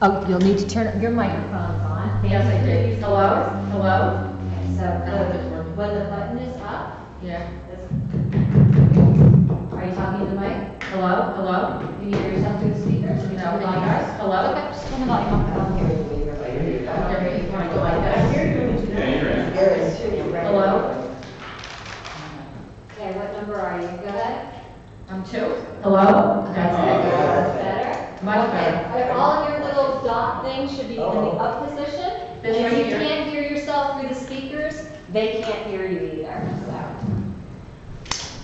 Oh, you'll need to turn up your microphones on. Yes, I did. Hello? Hello? Okay, so when the button is up, Yeah. are you talking to the mic? Hello? Hello? Can you hear yourself through the speakers? No, can you guys? Hello? Okay, just turn the volume up. I don't hear you either. I hear you. You want to go like this? I hear you. Yeah, you're in. Hello? Okay, what number are you? Go ahead. I'm 2. Hello? That's Okay. better? Much Okay, better. all of your little dot things should be in the up position. This And right if you here. can't hear yourself through the speakers, they can't hear you either.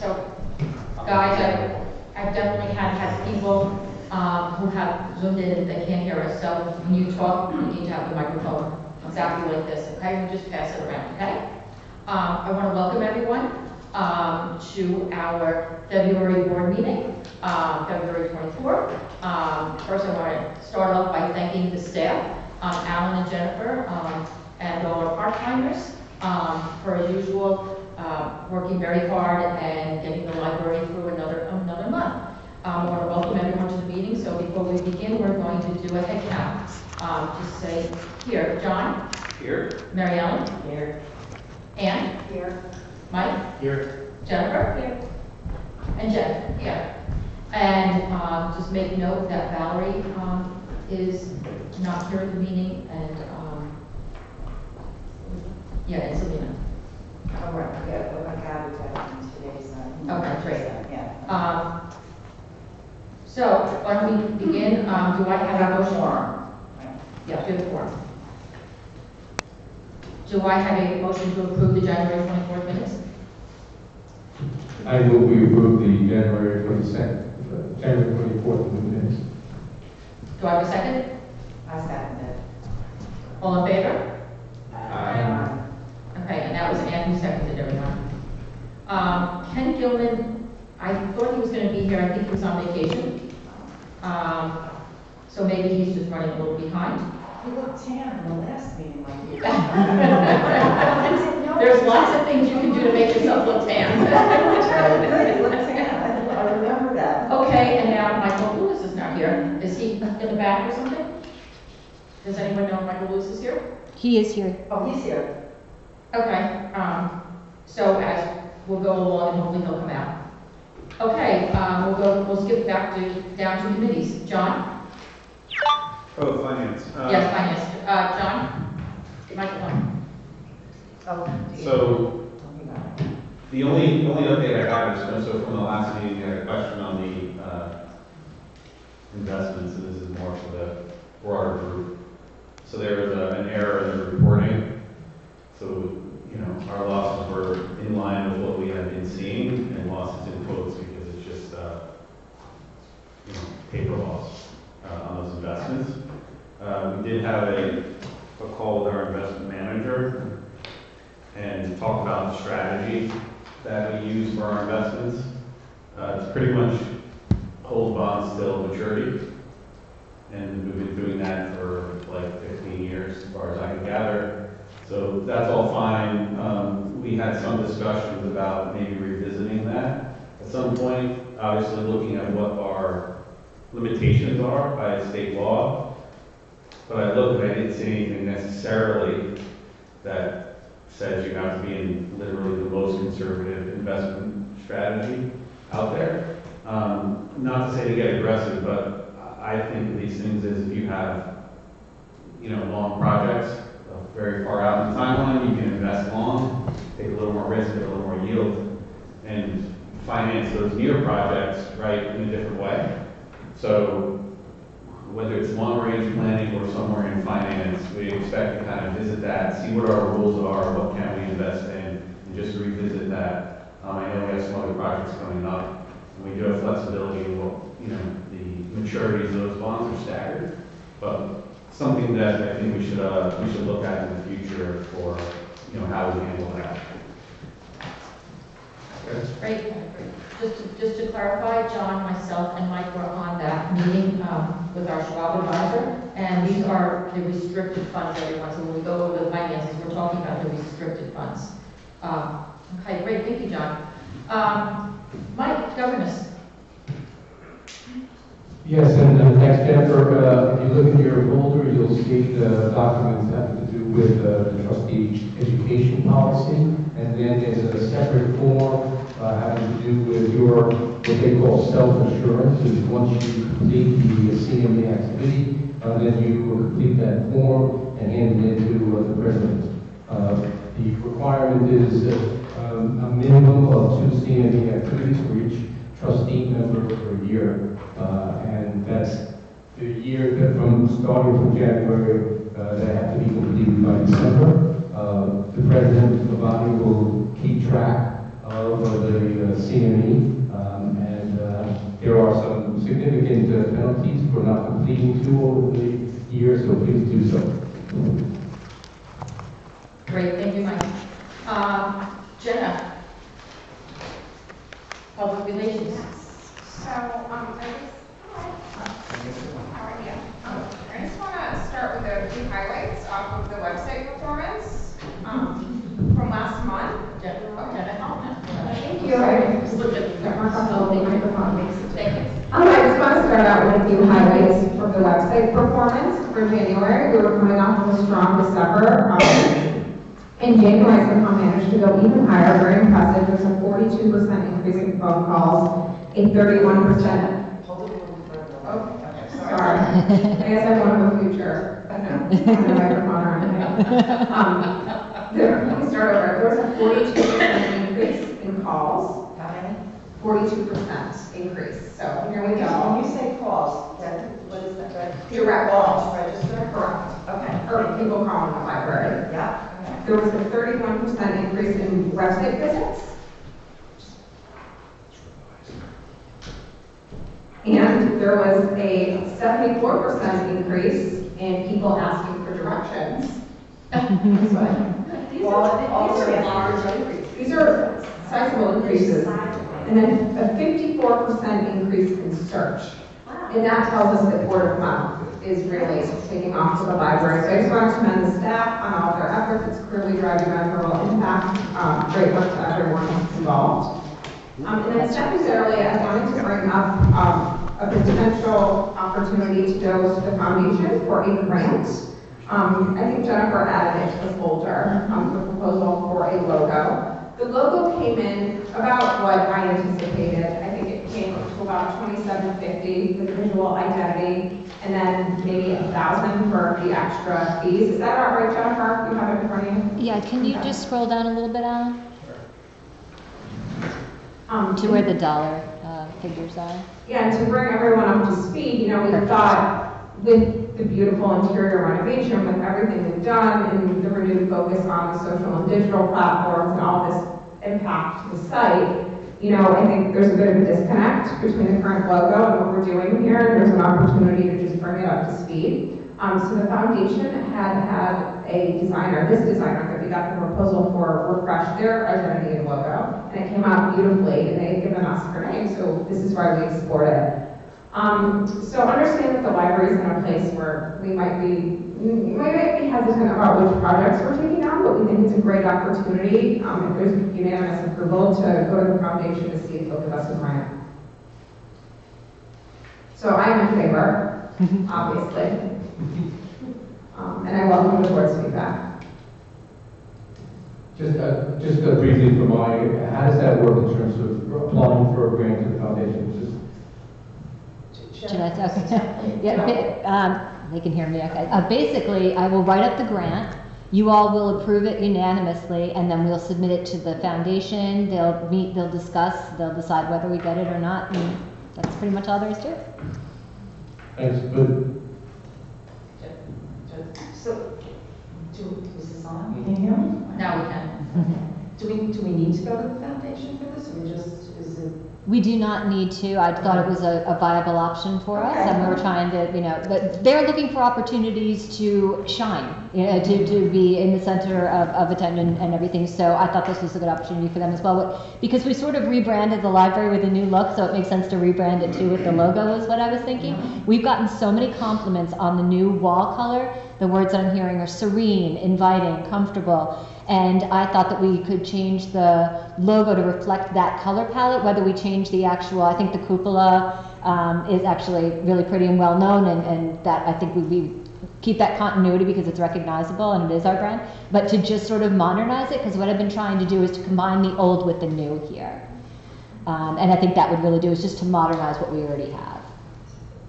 So, guys, I've definitely had people who have zoomed in and they can't hear us. So when you talk, you need to have the microphone exactly like this, okay? We'll just pass it around, okay? I want to welcome everyone to our February board meeting, February 24th. First, I want to start off by thanking the staff, Alan and Jennifer, and all our part-timers, for as usual, working very hard and getting the library through another month. I want to welcome everyone to the meeting. So before we begin, we're going to do a head count. Just say here, John. Here. Mary Ellen. Here. Ann. Here. Mike. Here. Jennifer. Here. And Jen. Here. And just make note that Valerie is not here at the meeting, and yeah, and Selena. Oh, right, yeah, we're like advertising today's, Okay, great. Yeah. So why don't we begin? Do I have a motion? Right. Yeah, do the form. Do I have a motion to approve the January 24th minutes? I move we approve the January 22nd, January 24th minutes. Do I have a second? I second it. All in favor? Aye. Okay, and that was Ann who seconded everyone. Ken Gilman, I thought he was going to be here. I think he was on vacation. So maybe he's just running a little behind. You looked tan in the last meeting, like you. There's lots of things you can do to make yourself look tan. You looked tan, I remember that. Okay, and now Michael Lewis is not here. Is he in the back or something? Does anyone know Michael Lewis is here? He is here. Oh, he's here. Okay, so as we'll go along and hopefully he'll come out. Okay, we'll skip back down to committees. John? Oh, finance. Yes, finance. John? Microphone. Oh. So Tell me about it. the only update I got is, so from the last meeting, I had a question on the investments, and this is more for the broader group. So there was an error in the reporting. So, our losses were in line with what we had been seeing, and losses in quotes because it's just, paper loss on those investments. We did have a call with our investment manager and talk about the strategy that we use for our investments. It's pretty much hold bonds till maturity, and we've been doing that for like 15 years, as far as I can gather. So that's all fine. We had some discussions about maybe revisiting that at some point, obviously looking at what our limitations are by state law. But I looked and I didn't see anything necessarily that says you have to be in literally the most conservative investment strategy out there. Not to say to get aggressive, but I think of these things as if you have, long projects, very far out in the timeline, you can invest long, take a little more risk, get a little more yield, and finance those near projects, right, in a different way. So whether it's long-range planning or somewhere in finance, we expect to kind of visit that, see what our rules are, what can we invest in, and just revisit that. I know we have some other projects coming up, and we do have flexibility in what, the maturities of those bonds are staggered, but something that I think we should look at in the future for, how we handle that. Great. Just to clarify, John, myself, and Mike were on that meeting with our Schwab advisor, and these are the restricted funds, everyone. So when we go over the finances, we're talking about the restricted funds. Okay, great. Thank you, John. Mike, governance. Yes, and thanks, Jennifer. If you look in your folder, you'll see the documents having to do with the trustee education policy. And then there's a separate form having to do with your, what they call self-assurance. Is once you complete the CMA activity, then you will complete that form and hand it into the president. The requirement is a minimum of 2 CMA activities for each trustee member per year. And that's the year that starting from January, that have to be completed by December. The president of the body will keep track of the CME, and there are some significant penalties for not completing 2 over the year, so please do so. Great, thank you, Mike. Jenna, public relations. So, how are you? I just want to start with a few highlights off of the website performance from last month. Jenna, help me. Thank you. I just looked at the microphone makes it. Thank you. I just want to start out with a few highlights from the website performance for January. We were coming off of a strong December. In January, somehow managed to go even higher, very impressive. There's a 42% increase in phone calls, a 31%. Sorry. I guess I want to go future, but no, the microphone or anything. Let me start over. There was a 42% increase in calls. How many? 42% increase. So here we When go. you say calls, what is that? Direct Calls, calls. register? Correct. Okay. Or people calling the library. Yeah. There was a 31% increase in website visits. And there was a 74% increase in people asking for directions. These are large increases. These are sizable increases. And then a 54% increase in search. And that tells us that word of mouth is really taking off to the library. So I just want to commend the staff on all of their efforts. It's clearly driving measurable impact. Great work to everyone involved. And then secondarily, I wanted to bring up a potential opportunity to go to the foundation for a grant. I think Jennifer added it to the folder, the proposal for a logo. The logo came in about what I anticipated. I think it came to about $2,750 with visual identity, and then maybe $1,000 for the extra fees. Is that about right, Jennifer? You have it in front of you? Yeah, can you just scroll down a little bit, Alan? To To where the dollar figures are. Yeah, and to bring everyone up to speed, you know, we thought with the beautiful interior renovation, with everything we've done, and the renewed focus on the social and digital platforms and all this impact to the site, you know, I think there's a bit of a disconnect between the current logo and what we're doing here, and there's an opportunity to just bring it up to speed. So the foundation had a designer, this designer that we got the proposal for, refresh their identity and logo, and it came out beautifully, and they've given us her name, so this is why we explored it. So understand that the library is in a place where we might be hesitant about which projects we're taking on, but we think it's a great opportunity, if there's unanimous approval, to go to the foundation to see if they'll give us a grant. So I'm in favor, obviously. And I welcome the board's feedback. Just briefly for how does that work in terms of applying for a grant to the foundation? Should I okay. Yeah, they can hear me, okay. Basically, I will write up the grant. You all will approve it unanimously, and then we'll submit it to the foundation. They'll meet, they'll discuss, they'll decide whether we get it or not, and that's pretty much all there is to it. Thanks, good. So, is this on? You can hear me? Now we can. Do we need to go to the foundation for this, or is it? We do not need to. I thought it was a viable option for us, Okay. and we were trying to, you know, but they're looking for opportunities to shine, you know, to be in the center of attention and everything. So I thought this was a good opportunity for them as well, because we sort of rebranded the library with a new look, so it makes sense to rebrand it too with the logo is what I was thinking. We've gotten so many compliments on the new wall color. The words that I'm hearing are serene, inviting, comfortable. And I thought that we could change the logo to reflect that color palette, whether we change the actual, I think the cupola is actually really pretty and well-known, and that I think we keep that continuity because it's recognizable and it is our brand, but to just sort of modernize it, because what I've been trying to do is to combine the old with the new here. And I think that would really do is just to modernize what we already have.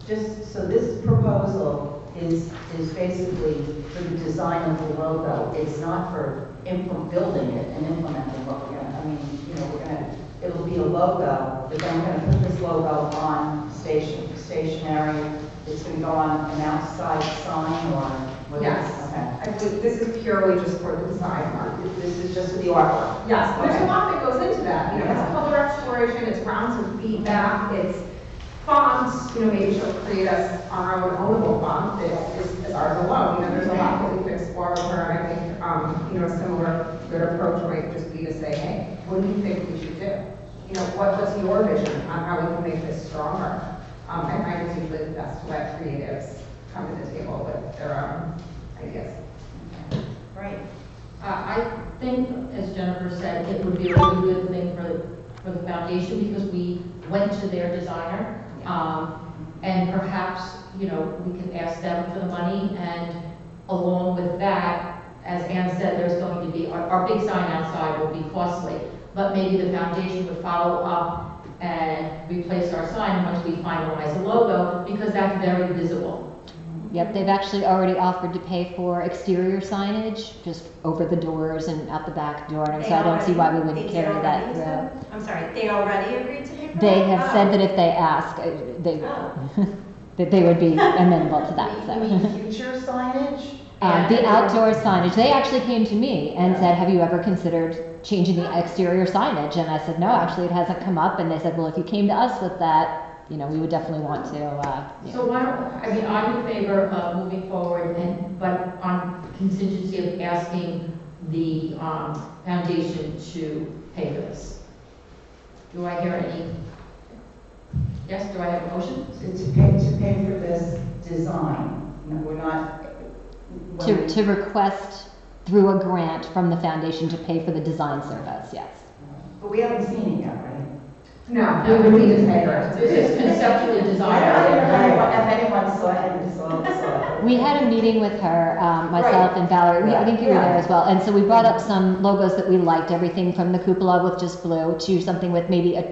Just, so this proposal is basically for the design of the logo. It's not for building it and implementing what we're gonna, I mean, you know, it'll be a logo, but then we're gonna put this logo on stationery. It's gonna go on an outside sign or what? Yes. Okay. I believe this is purely just for the design mark. This is just for the artwork. Yes, there's Okay. a lot that goes into that, you know, it's color exploration, it's rounds of feedback, it's fonts, you know, maybe she'll create us our own ownable font that is ours alone, you know, there's a lot that we could explore with her, and I think, you know, a similar good approach might just be to say, hey, what do you think we should do? You know, what's your vision on how we can make this stronger? I find it's usually the best to let creatives come to the table with their own ideas. Right. I think, as Jennifer said, it would be a really good thing for the foundation because we went to their designer. And perhaps, you know, we can ask them for the money, and along with that, as Ann said, there's going to be, our big sign outside will be costly, but maybe the foundation would follow up and replace our sign once we finalize the logo, because that's very visible. Yep, they've actually already offered to pay for exterior signage, just over the doors and out the back door, and so I don't see why we wouldn't carry that through. I'm sorry, they already agreed to pay for that? They have said that if they ask, that they would be amenable to that, You mean so. future signage? The outdoor signage, they actually came to me and said, have you ever considered changing the exterior signage? And I said, no, actually it hasn't come up, and they said, well, if you came to us with that, you know, we would definitely want to, So why don't, I mean, I'm in favor of moving forward, but on contingency of asking the foundation to pay for this. Do I hear any? Yes, do I have a motion? To pay for this design. No, we're not. to request through a grant from the foundation to pay for the design service, yes. But we haven't seen it yet, right? No, we would need to pay her. This is conceptually I don't designed. know if anyone saw it and saw it. We had a meeting with her, myself and Valerie, I think you were there as well, and so we brought up some logos that we liked, everything from the cupola with just blue to something with maybe a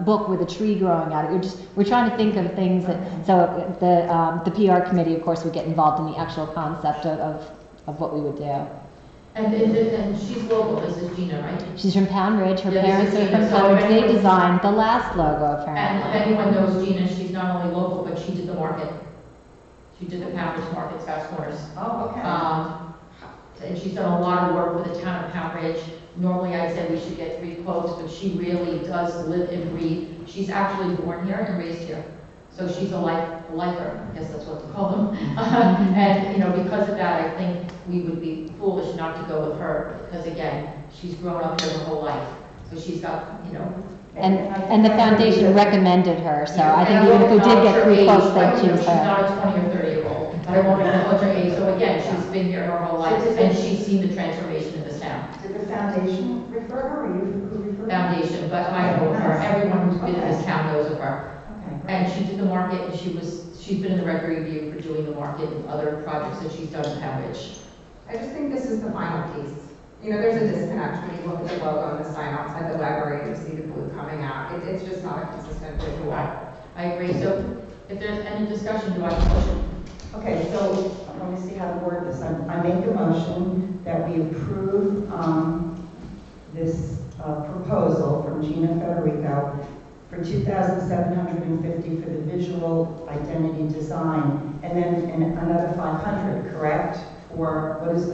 book with a tree growing out of it. We're trying to think of things that, so the PR committee, of course, would get involved in the actual concept of what we would do. And she's local, this is Gina, right? She's from Pound Ridge, her Yeah, parents this are is from Gina. Pound Ridge, So they anyone- designed the last logo And if apparently. anyone knows Gina, she's not only local, but she did the market. She did the Pound Ridge Market, Scott's Corners. Oh, okay. And she's done a lot of work for the town of Pound Ridge. Normally I'd say we should get 3 quotes, but she really does live and breathe. She's actually born here and raised here. So she's a lifer, I guess that's what to call them. And, you know, because of that, I think we would be foolish not to go with her, because again, she's grown up here her whole life. So she's got, you know. And the foundation recommended her, so I think even if we did get 3 quotes, they'd choose She's her. not a 20 or 30-year-old, but I won't acknowledge her age. So again, she's been here her whole life, and she's seen the transformation in this town. Did the foundation refer her, or you who referred her? Foundation, but I know of her. Everyone who's been in this town knows of her. Okay. And she did the market, and she's been in the record review for doing the market and other projects that she's done in Pound Ridge. I just think this is the final piece. You know, there's a disconnect when you look at the logo and the sign outside the library, you see the blue coming out. It's just not a consistent visual. I agree. So if there's any discussion, do I have a motion? Okay, so let me see how to word this. I make a motion that we approve this proposal from Gina Federico for $2,750 for the visual identity design, and then another $500, correct? For, what is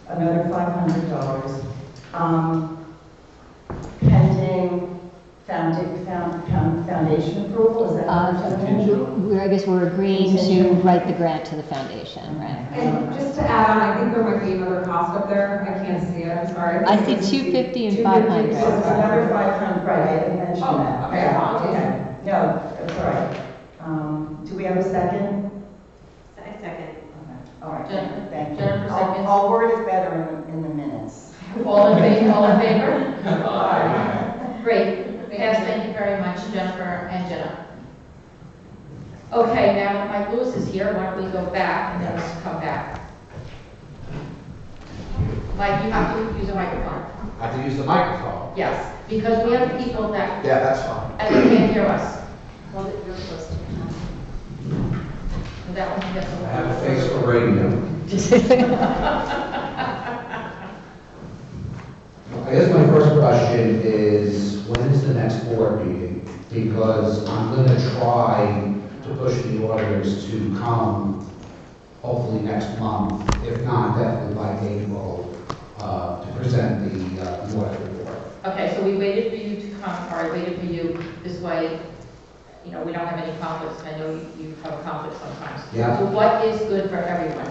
another $500, pending foundation approval, is that what you're saying? I guess we're agreeing to write the grant to the foundation, right? And just to add on, I think there might be another cost up there. I can't see it, I'm sorry. I see 250 and 250, 500. so it's another 500, right, I didn't mention Oh, that. okay, Yeah, apologies. okay. No, that's all right. Do we have a second? Second. Okay. All right, Jennifer- thank you. Jennifer seconds. I'll word it better in All in favor? Great, pass, thank you very much, Jennifer and Jenna. Okay, now that Mike Lewis is here, why don't we go back and then let's come back. Mike, you have to use a microphone. I have to use the microphone. Yes, because we have people that, Yeah, that's fine. and they can't hear us. Well, you're supposed to. That one gets a I little. have a face for radio. I guess my first question is, when is the next board meeting? Because I'm going to try to push the auditors to come, hopefully next month, if not definitely by April, to present the audit report. Okay, so we waited for you to come, or I waited for you this way, you know, we don't have any conflicts, I know you have a conflict sometimes. Yeah. So what is good for everyone?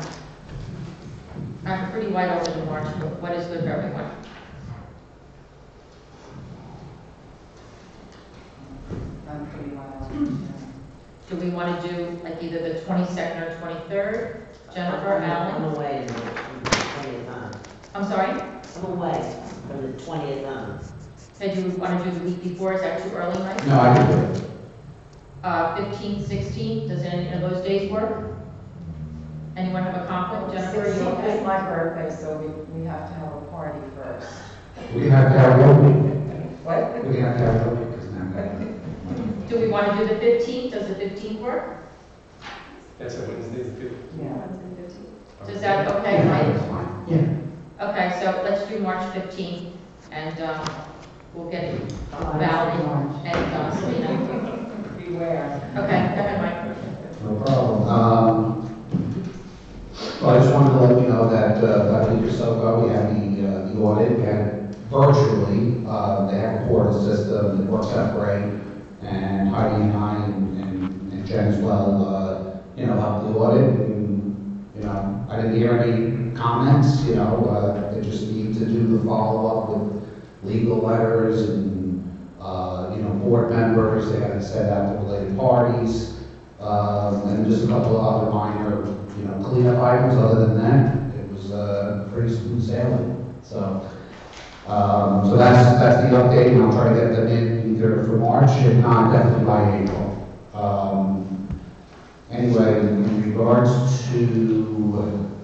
I'm pretty wide open in March, but what is good for everyone? I'm pretty wild. Do we want to do like either the 22nd or 23rd? Jennifer, I'm Alan? away from the 20th on. I'm sorry? I'm away from the 20th on. Said you would want to do the week before, is that too early, Mike? No, I can do it. 15th, 16th, does any of those days work? Anyone have a conflict? Jennifer, are you 16th is okay? my birthday, so we have to have a party first. We can have karaoke. What? We can have karaoke, because now. Do we want to do the 15th? Does the 15th work? That's a Wednesday, the 5th. Yeah. Is that okay, Yeah, Mike? that's fine. Yeah. Okay, so let's do March 15th, and we'll get it valid and Selena. Beware. Okay, go ahead, Mike. No problem. Well, I just wanted to let you know that about a week or so ago, we had the audit, we had virtually, they have a portal system that works out great, and Heidi and I and Jen as well, you know, helped the audit, and, you know, I didn't hear any comments, you know, they just need to do the follow-up with legal letters and, you know, board members, they had to set out the related parties, and just a couple of other minor, you know, cleanup items. Other than that, it was pretty smooth sailing. So, so that's the update, and I'll try to get them in either for March, if not, definitely by April. Anyway, in regards to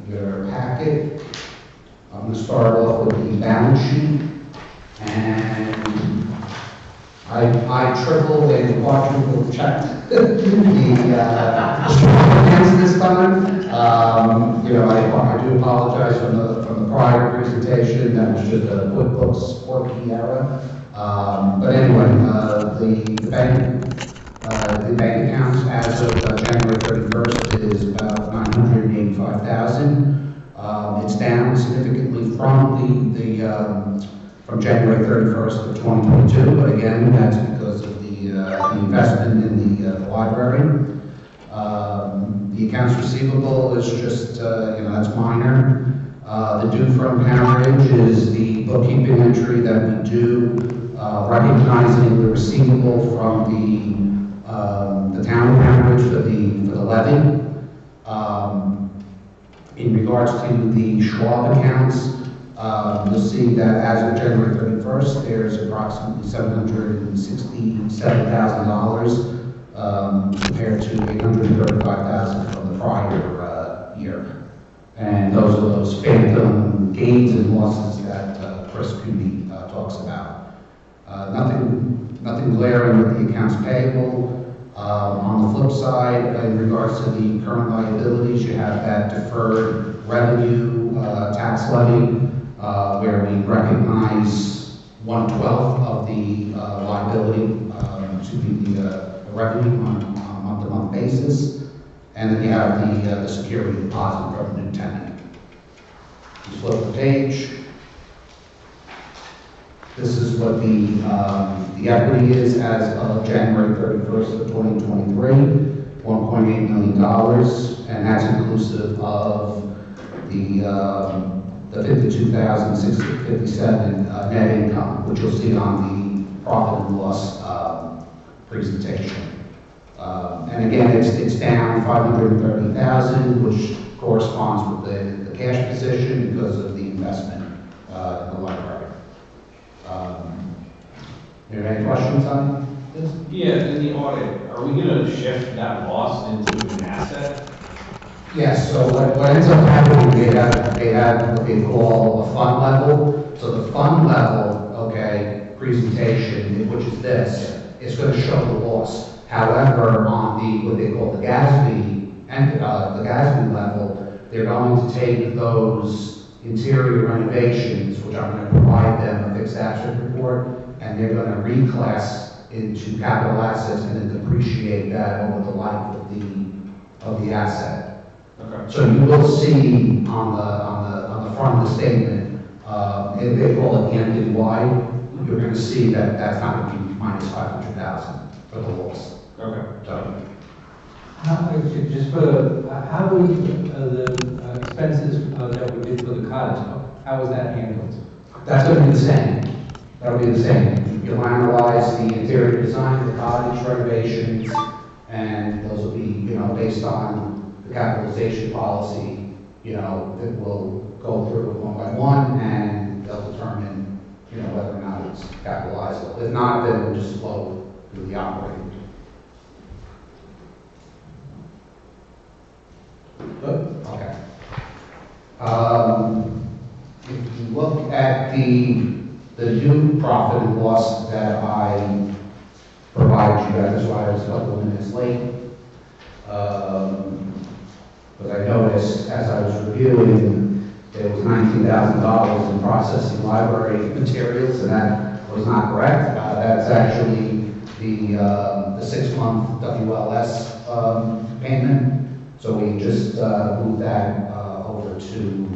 your packet, I'm going to start off with the balance sheet, and I tripled and quadrupled checked the accounts this time. You know, I do apologize from the prior presentation. That was just a QuickBooks quirky error. But anyway, the bank accounts as of January 31st is about $985,000. It's down significantly from January 31st of 2022, but again, that's because of the investment in the library. The accounts receivable is just, you know, that's minor. The due from Heritage is the bookkeeping entry that we do, recognizing the receivable from the town of Heritage for the levy. In regards to the Schwab accounts, you'll see that as of January 31st, there's approximately $767,000 compared to $835,000 from the prior year. And those are those phantom gains and losses that Chris Cooney talks about. Nothing glaring with the accounts payable. On the flip side, in regards to the current liabilities, you have that deferred revenue tax levy, where we recognize 1/12 of the liability to be the revenue on a month-to-month basis, and then you have the security deposit from a new tenant. You flip the page. This is what the equity is as of January 31st of 2023, $1.8 million, and that's inclusive of the 52,657 net income, which you'll see on the profit and loss presentation. And again, it's down 530,000, which corresponds with the cash position because of the investment in the library. You have any questions on this? Yeah, in the audit, are we gonna shift that loss into an asset? Yes, so what ends up happening, they have what they call a fund level. So the fund level, okay, presentation, which is this, is going to show the loss. However, on the, what they call the GASB, and the GASB level, they're going to take those interior renovations, which I'm going to provide them a fixed asset report, and they're going to reclass into capital assets and then depreciate that over the life of the asset. Okay. So you will see on the front of the statement, if they call it the MDY, you're going to see that that's not going to be minus 500,000 for the loss. Okay. So, Just for, how were the expenses that we did for the cottage, how was that handled? that's going to be the same. That'll be the same. You'll analyze the interior design, the cottage renovations, and those will be, based on the capitalization policy, that will go through one by one, and they'll determine, whether or not it's capitalizable. If not, then we'll just flow through the operating. Good, okay. If you look at the new profit and loss that I provided you guys, that's why I was a couple of minutes late. But I noticed as I was reviewing, there was $19,000 in processing library materials, and that was not correct. That's actually the 6-month WLS payment. So we just moved that over to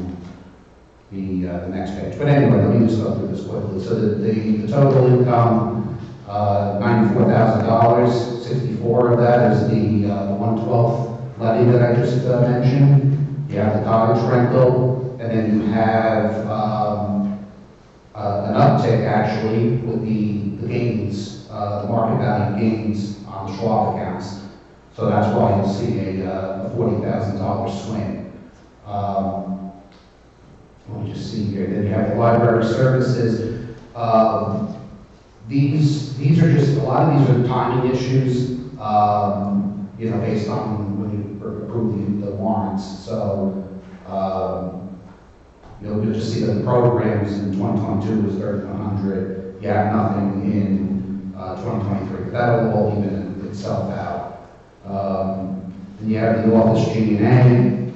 the next page. But anyway, let me just go through this quickly. So the total income, $94,000. 64 of that is the 1/12 levy that I just mentioned. You have the cottage rental, and then you have an uptick actually with the gains, the market value gains on the Schwab accounts. So that's why you'll see a $40,000 swing. Let me just see here. Then you have the library services. These are just, a lot of these are timing issues, based on when you approve the warrants. So, you'll just see that the programs in 2022 was 3,100. You have nothing in 2023. That'll all even itself out. Then you have the office G&A,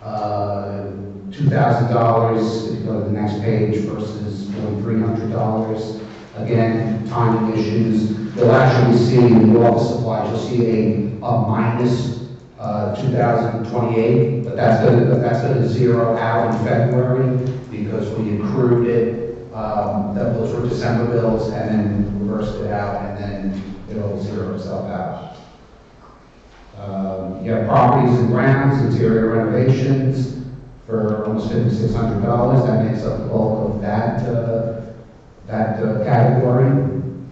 $2,000 if you go to the next page versus $4,300. Again, timing issues. You'll actually see in the office supplies, you'll see a minus 2028, but that's going to zero out in February because we accrued it. Those were December bills, and then reversed it out, and then it'll zero itself out. You have properties and grounds, interior renovations for almost $5,600. That makes up the bulk of that category.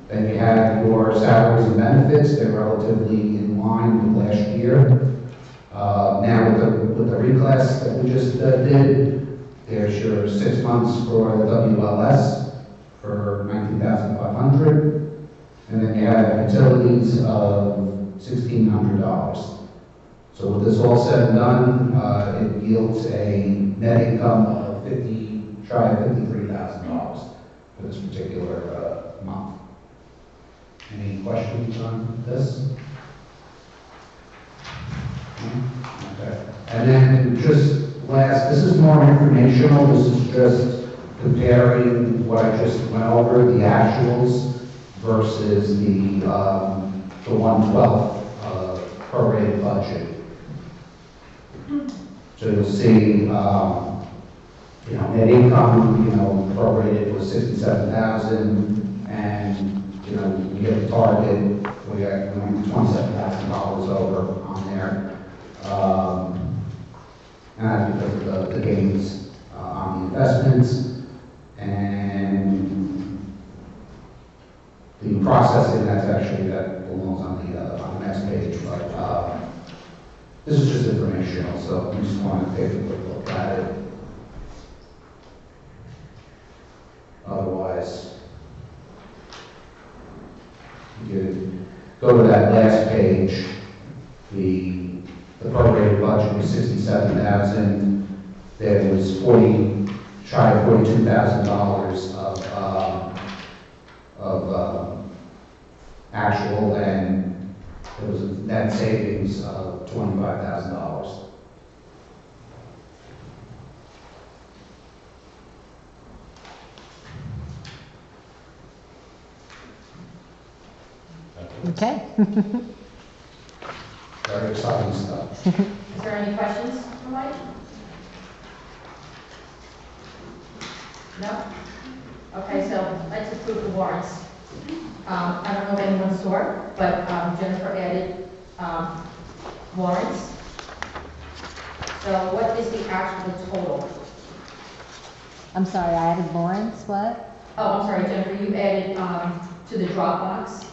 Then you have your salaries and benefits. They're relatively in line with last year. Now with the reclass that we just did, there's your 6 months for the WLS for $19,500. And then you have utilities of $1,600. So with this all said and done, it yields a net income of shy of $53,000 for this particular month. Any questions on this? Okay. And then just last, this is more informational. This is just comparing what I just went over, the actuals versus the 1/12 prorated budget. So you'll see, net income, prorated was 67,000, and we get the target, we got $27,000 over on there. And that's because of the gains on the investments, and the processing, that belongs on the next page, but this is just informational, so you just want to take a quick look at it. the prorated budget was 67,000. There was shy of $42,000 of actual, and there was a net savings of $25,000. Okay. Very exciting stuff. Is there any questions for Mike? No? Okay, so let's approve the warrants. I don't know if anyone saw, but Jennifer added warrants. So what is the actual total? I'm sorry, I added Lawrence, what? Oh, I'm sorry, Jennifer, you added to the Dropbox.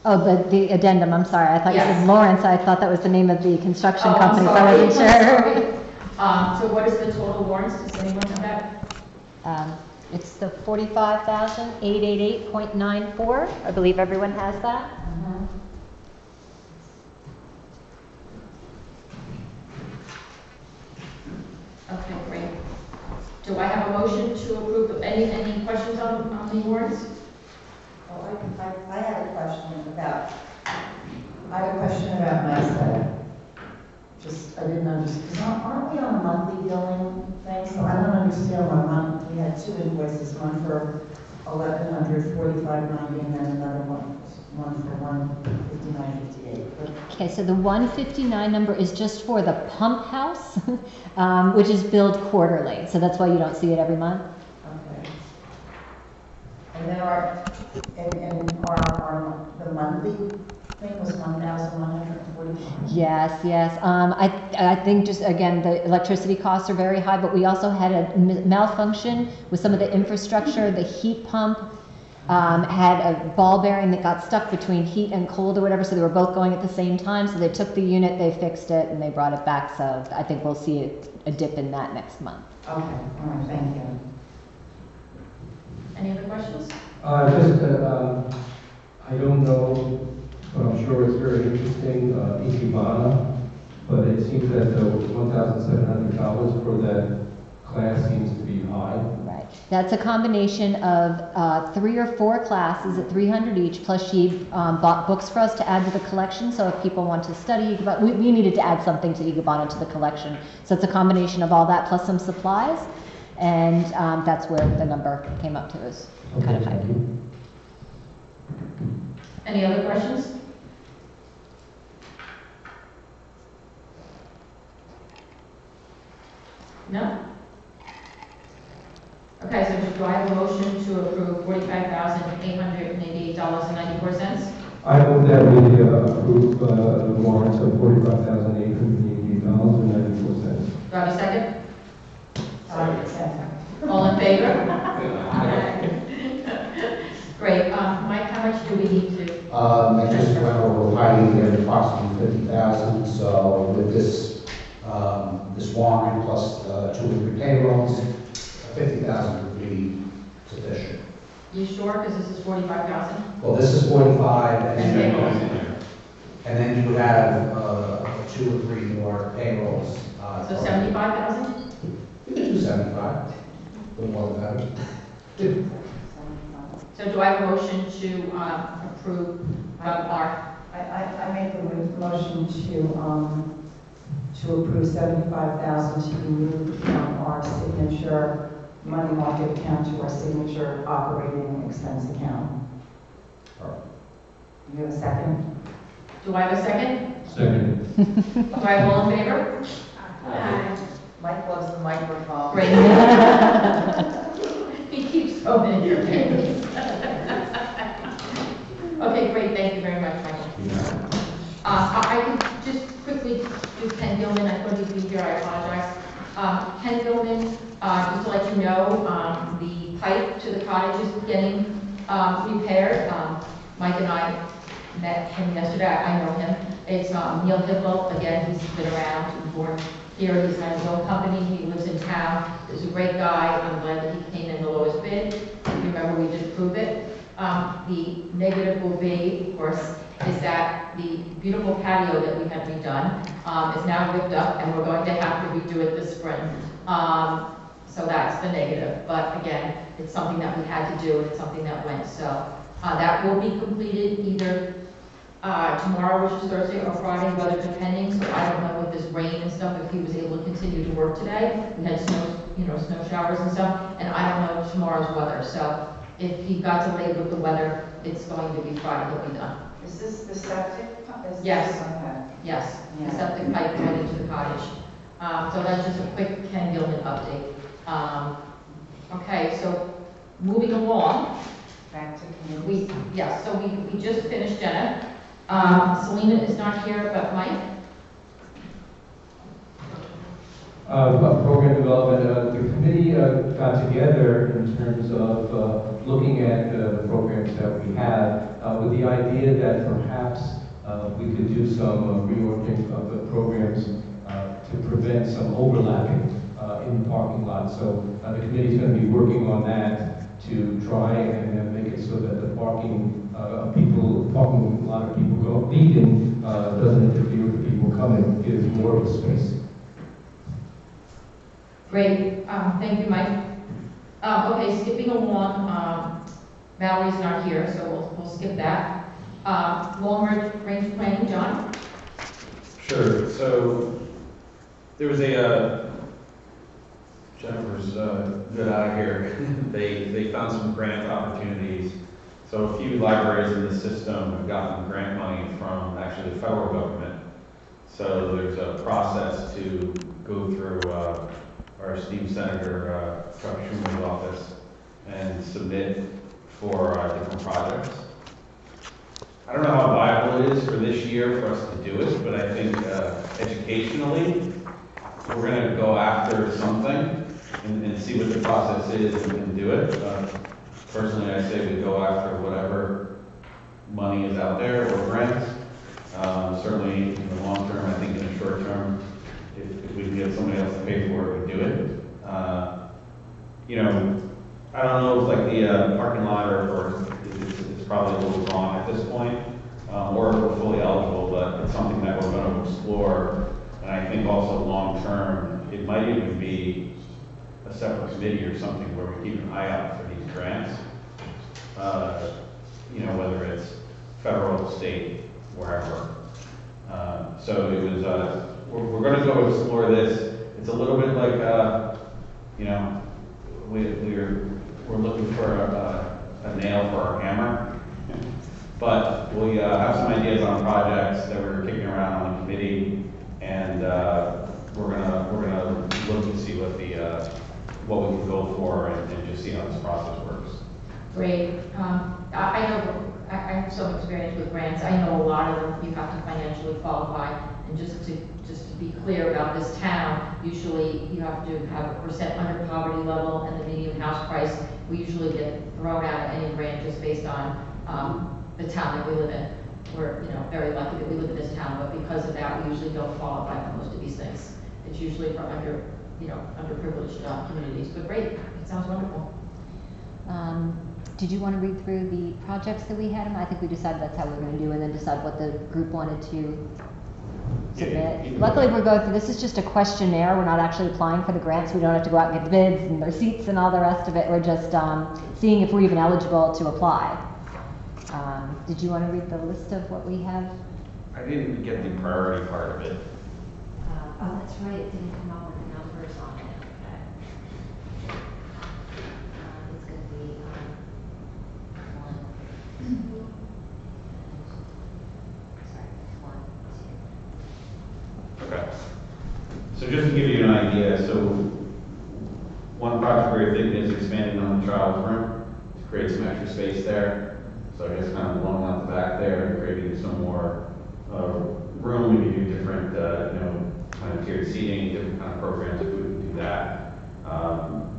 Oh, the addendum, I'm sorry, I thought you Yes. said Lawrence, I thought that was the name of the construction Oh, I'm company, so I sorry, wasn't I'm sure. sorry. So what is the total warrants? Does anyone know that? It's the 45,888.94, I believe everyone has that. Okay, great. Do I have a motion to approve, any questions on the warrants? I have a question about, NICEAG. I didn't understand, because aren't we on a monthly billing thing? So I don't understand why we had two invoices, one for $1,145.90 and then another one for $159.58. Okay, so the 159 number is just for the pump house, which is billed quarterly, so that's why you don't see it every month. Okay. And then the monthly thing was $1,140. Yes. I think just, again, the electricity costs are very high, but we also had a malfunction with some of the infrastructure. The heat pump had a ball bearing that got stuck between heat and cold or whatever, so they were both going at the same time. So they took the unit, they fixed it, and they brought it back. So I think we'll see a dip in that next month. Okay, all right, thank you. Any other questions? I don't know, but I'm sure it's very interesting, Ikebana, but it seems that the $1,700 for that class seems to be high. Right. That's a combination of 3 or 4 classes at $300 each, plus she bought books for us to add to the collection. So if people want to study Ikebana, we needed to add something to Ikebana to the collection. So it's a combination of all that plus some supplies, and that's where the number came up to is kind of high. Thank you. Any other questions? No? Okay, so do I have a motion to approve $45,888.94? I move that we approve the warrants of $45,888.94. Do I have a second? Second. All in favor? Great. Mike, how much do we need to? I just went over hiding there approximately 50,000, so with this warrant plus 2 or 3 payrolls, 50,000 would be sufficient. You sure? Because this is 45,000. Well, this is 45, and And then you have 2 or 3 more payrolls. So 75,000? You can do 75, the more the better. So do I have a motion to approve our, I make a motion to approve $75,000 to be moved from our signature money market account to our signature operating expense account. You have a second? do I have a second? Second. Do I have all in favor? Mike loves the microphone. Great. He keeps throwing in your face. Okay, great, thank you very much, Michael. I can just quickly do Ken Gilman, I thought he'd be here, I apologize. Ken Gilman, just to let you know, the pipe to the cottage is getting repaired. Mike and I met him yesterday, I know him. It's Neil Hippo, again, he's been around, he's born here, he's got his own company, he lives in town. He's a great guy, I'm glad that he came in the lowest bid. Remember, we did approve it. The negative will be, of course, is that the beautiful patio that we had redone is now ripped up, and we're going to have to redo it this spring. So that's the negative, but again, it's something that we had to do, and it's something that went, so that will be completed either tomorrow, which is Thursday, or Friday, weather depending, so I don't know with this rain and stuff, if he was able to continue to work today. We had snow showers and stuff, and I don't know tomorrow's weather, so if he got delayed with the weather, it's going to be Friday, he'll be done. Is this the septic pump? Is this Yes. okay? Yes, the Yeah. septic pipe went into the cottage. So that's just a quick Ken Gilman update. Okay, so moving along, Back to committees. so we just finished Jenna. Selena is not here, but Mike? Program development, the committee got together in terms of looking at the programs that we have with the idea that perhaps we could do some reordering of the programs to prevent some overlapping in the parking lot. So the committee is going to be working on that to try and make it so that the parking lot of people leaving doesn't interfere with the people coming, gives more of a space. Great, thank you, Mike. Okay, skipping along, Valerie's not here, so we'll skip that. Long range planning, John? Sure, so there was Jennifer's good out of here. They found some grant opportunities. So a few libraries in the system have gotten grant money from actually the federal government. So there's a process to go through our esteemed Senator Chuck Schumer's office and submit for different projects. I don't know how viable it is for this year for us to do it, but I think educationally, we're going to go after something and see what the process is and do it. Personally, I say we go after whatever money is out there or grants. Certainly in the long term, I think in the short term, if we can get somebody else to pay for it, we do it. I don't know if like the parking lot or it's probably a little wrong at this point, or if we're fully eligible, but it's something that we're going to explore. And I think also long term, it might even be a separate committee or something where we keep an eye out for these grants. Whether it's federal, state, wherever. So it was, we're going to go explore this. It's a little bit like, we're looking for a nail for our hammer. But we have some ideas on projects that we're kicking around on the committee, and we're gonna look and see what we can go for and just see how this process works. Great. I know, I have some experience with grants. I know a lot of them, you have to financially qualify. And just to be clear about this town, usually you have to have a percent under poverty level and the median house price. We usually get thrown out of any grant just based on the town that we live in. We're very lucky that we live in this town, but because of that, we usually don't qualify for most of these things. It's usually for underprivileged communities. But great, it sounds wonderful. Did you want to read through the projects that we had? I think we decided that's how we were going to do, and then decide what the group wanted to submit. Yeah, Luckily, we're going through, this is just a questionnaire. We're not actually applying for the grants. We don't have to go out and get the bids and the receipts and all the rest of it. We're just seeing if we're even eligible to apply. Did you want to read the list of what we have? I didn't get the priority part of it. Oh, that's right. It didn't come up with the numbers on it. Okay. It's going to be Okay. So just to give you an idea, so one project we're thinking is expanding on the child's room to create some extra space there. So I guess kind of blowing out the back there and creating some more room. We can do different, kind of tiered seating, different kind of programs if we can do that. And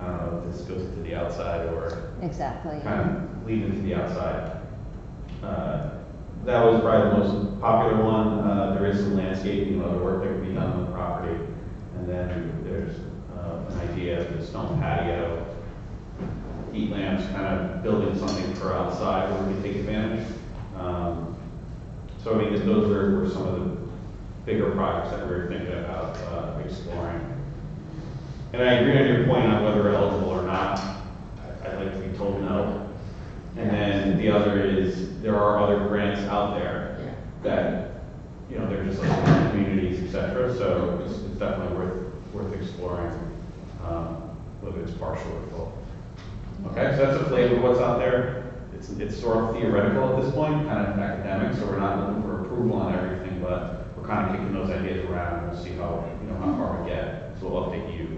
I don't know if this goes to the outside or exactly. kind of lead into the outside. That was probably the most popular one. There is some landscaping, other work that can be done on the property. And then there's an idea of the stone patio heat lamps, kind of building something for outside where we can take advantage. So I mean, those were some of the bigger projects that we were thinking about exploring. And I agree on your point on whether we're eligible or not. I'd like to be told no. And then the other is, there are other grants out there that, you know, they're just like communities, et cetera. So it's definitely worth exploring, whether it's partial or full. Okay, so that's a flavor of what's out there. It's sort of theoretical at this point, kind of academic, so we're not looking for approval on everything, but we're kind of kicking those ideas around and we'll see how, you know, how far we get. So we'll update you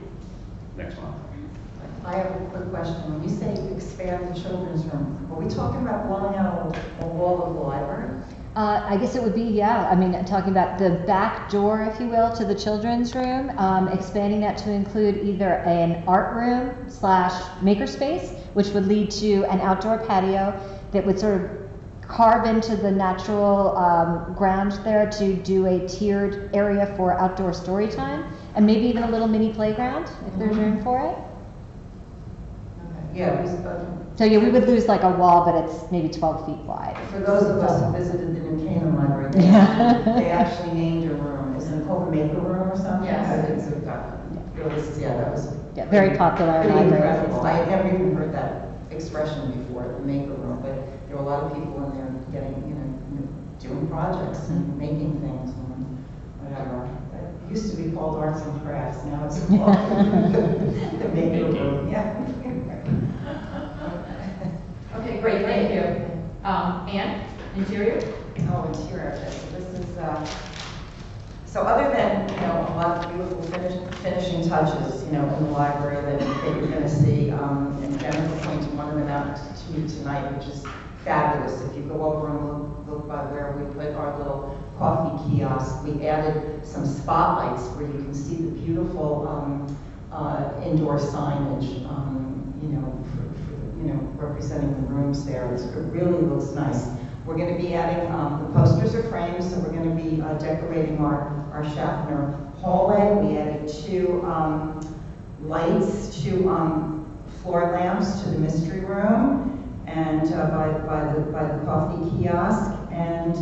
next month. I have a quick question. When you say expand the children's room, are we talking about blowing out a wall of the library? I guess it would be, yeah, I mean, talking about the back door, if you will, to the children's room, expanding that to include either an art room / makerspace, which would lead to an outdoor patio that would sort of carve into the natural ground there to do a tiered area for outdoor story time, and maybe even a little mini playground, if there's room for it. Yeah, So yeah, we would lose like a wall, but it's maybe 12 feet wide. for those of us who visited the New Canaan Library, they actually named a room. Isn't it called the Maker Room or something? Yes. That was Yeah, very popular pretty library. incredible. I had never even heard that expression before, the Maker Room, but there were a lot of people in there getting, you know, doing projects and making things and whatever. It used to be called Arts and Crafts, now it's called the Maker Room, yeah. Okay, great, thank you. Ann, interior? Oh, interior, this is, so other than, you know, a lot of beautiful finishing touches, you know, in the library that you're going to see, and Jennifer pointed one of them out to you tonight, which is fabulous. If you go over and look by where we put our little coffee kiosk, we added some spotlights where you can see the beautiful indoor signage, representing the rooms there. It really looks nice. We're going to be adding, the posters are framed, so we're going to be decorating our Schaffner hallway. We added 2 lights, 2 floor lamps to the mystery room, and by the coffee kiosk. And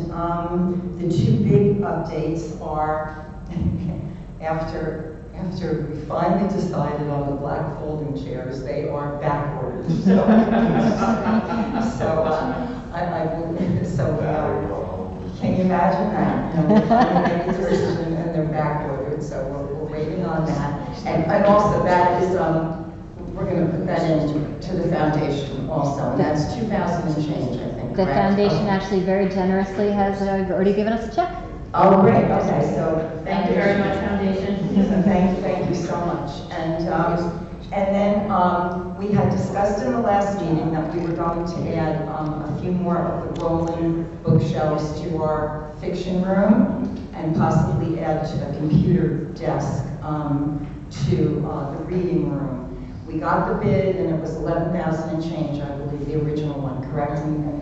the 2 big updates are after we finally decided on the black folding chairs, they are back ordered. Can you imagine that? You know, we finally made the decision and they're back ordered, so we're waiting on that. And also that is, we're going to put that into the foundation also, and that's 2,000 and change, I think. The correct? foundation actually very generously has already given us a check. Oh, great, okay, so. Thank you very much, Foundation. Thank you so much. And then we had discussed in the last meeting that we were going to add a few more of the rolling bookshelves to our fiction room and possibly add a computer desk to the reading room. We got the bid and it was 11,000 and change, I believe, the original one, correct? And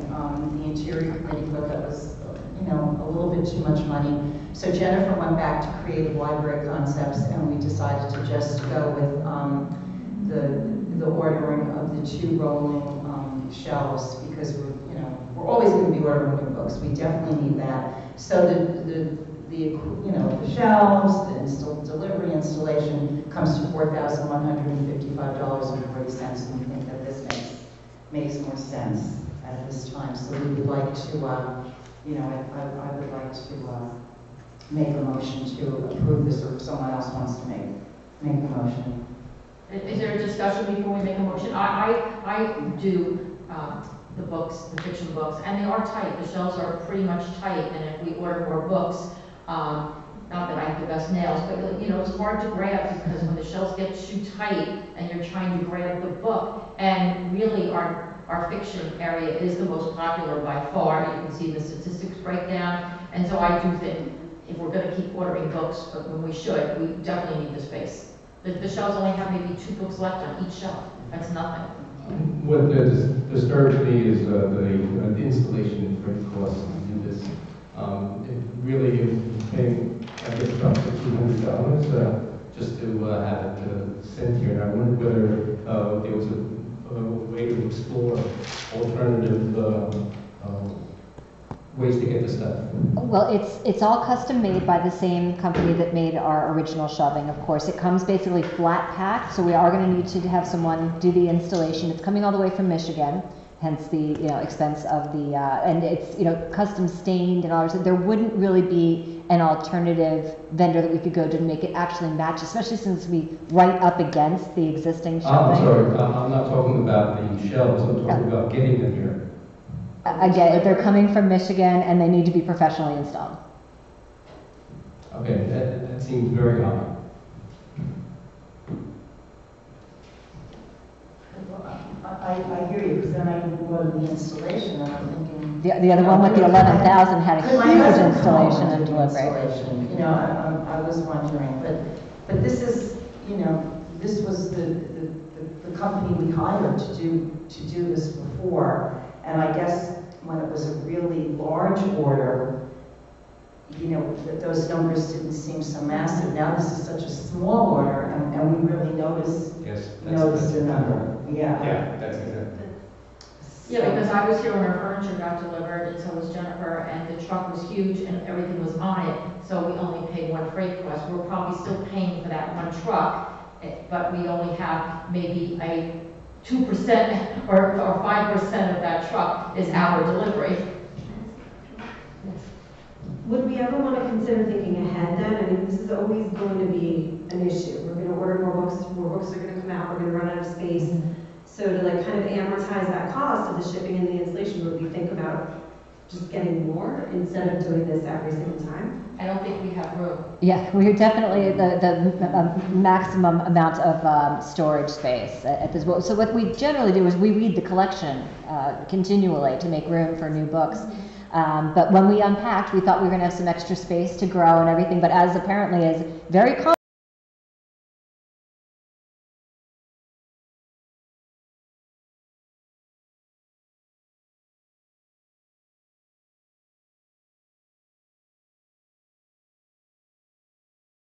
the interior committee thought that was, you know, a little bit too much money. So Jennifer went back to Creative Library Concepts and we decided to just go with the ordering of the 2 rolling shelves because we're always going to be ordering new books. We definitely need that. So the shelves, the delivery installation comes to $4,155.40, and we think that this makes more sense at this time. So we would like to, I would like to make a motion to approve this, or if someone else wants to make the motion. Is there a discussion before we make a motion? I do the books, the fiction books, and they are tight. The shelves are pretty much tight, and if we order more books, not that I have the best nails, but you know, it's hard to grab because when the shelves get too tight and you're trying to grab the book, and really our fiction area is the most popular by far. You can see the statistics breakdown, and so I do think if we're going to keep ordering books, but when we should, we definitely need the space. The shelves only have maybe 2 books left on each shelf. That's nothing. What disturbs me is the installation for the cost to do this. It really paying, I guess, about $1,500 just to have it sent here. And I wondered whether there was way to explore alternative ways to get the stuff? Well, it's all custom made by the same company that made our original shelving, of course. It comes basically flat packed, so we are going to need to have someone do the installation. It's coming all the way from Michigan, hence the, expense of the, and it's, custom stained and all that. There wouldn't really be an alternative vendor that we could go to make it actually match, especially since we right up against the existing I'm shelving. sorry, I'm not talking about the shelves, I'm talking about getting them here. Again, they're coming from Michigan and they need to be professionally installed. Okay, that seems very odd. I hear you, because then I didn't go to the installation, and I'm thinking. The other one with the 11,000 had a Could my huge husband come home installation and and do the delivery. installation? I was wondering, but this is, this was the company we hired to do this before. And I guess when it was a really large order, those numbers didn't seem so massive. Now this is such a small order, and we really notice Yes. the number. Yeah. Yeah, that's exactly. Yeah, because I was here when our furniture got delivered, and so was Jennifer, and the truck was huge and everything was on it, so we only paid one freight cost. We're probably still paying for that one truck, but we only have maybe a 2% or 5% of that truck is our delivery. Would we ever want to consider thinking ahead then? I mean, this is always going to be an issue. We're going to order more books are going to come out, we're going to run out of space. So to kind of amortize that cost of the shipping and the installation, would we think about just getting more instead of doing this every single time? I don't think we have room. Yeah, we're definitely the maximum amount of storage space at this. So what we generally do is we read the collection continually to make room for new books. But when we unpacked, we thought we were going to have some extra space to grow and everything. But as apparently is very common